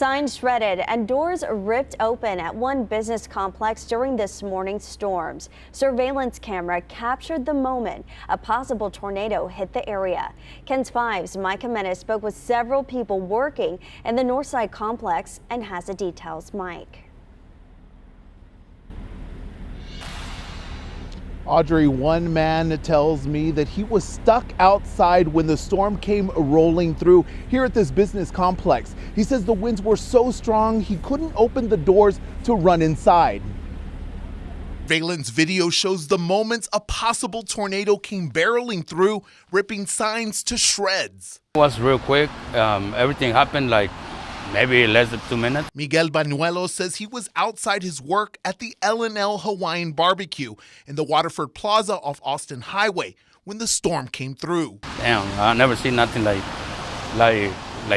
Signs shredded and doors ripped open at one business complex during this morning's storms. Surveillance camera captured the moment a possible tornado hit the area. KENS 5's Mike Jimenez spoke with several people working in the Northside complex and has the details. Mike. Audrey, one man tells me that he was stuck outside when the storm came rolling through here at this business complex. He says the winds were so strong he couldn't open the doors to run inside. Surveillance video shows the moments a possible tornado came barreling through, ripping signs to shreds. It was real quick. Everything happened like maybe less than 2 minutes. Miguel Banuelos says he was outside his work at the L&L Hawaiian Barbecue in the Waterford Plaza off Austin Highway when the storm came through. Damn, I never seen nothing like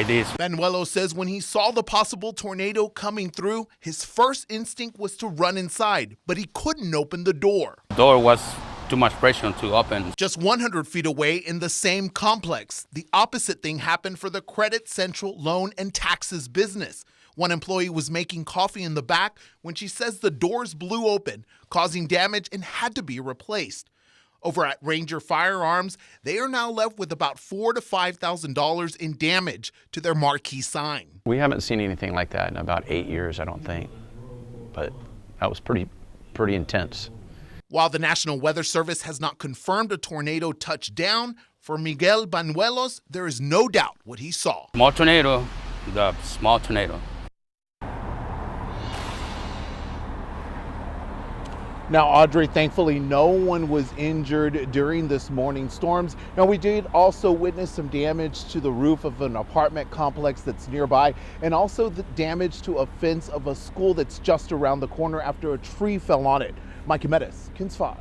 this. Banuelos says when he saw the possible tornado coming through, his first instinct was to run inside, but he couldn't open the door. The door was too much pressure to open. Just 100 feet away in the same complex, the opposite thing happened for the Credit Central Loan and Taxes business. One employee was making coffee in the back when she says the doors blew open, causing damage and had to be replaced. Over at Ranger Firearms, they are now left with about $4,000 to $5,000 in damage to their marquee sign. We haven't seen anything like that in about 8 years, I don't think, but that was pretty intense. While the National Weather Service has not confirmed a tornado touched down, for Miguel Banuelos, there is no doubt what he saw. Small tornado, the small tornado. Now, Audrey, thankfully, no one was injured during this morning's storms. Now, we did also witness some damage to the roof of an apartment complex that's nearby, and also the damage to a fence of a school that's just around the corner after a tree fell on it. Mike Jimenez, KENS 5.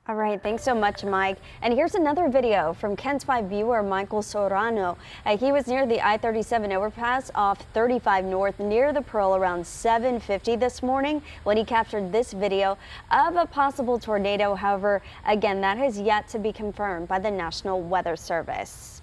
All right, thanks so much, Mike. And here's another video from KENS 5 viewer Michael Sorano. He was near the I-37 overpass off 35 North near the Pearl around 7:50 this morning when he captured this video of a possible tornado. However, again, that has yet to be confirmed by the National Weather Service.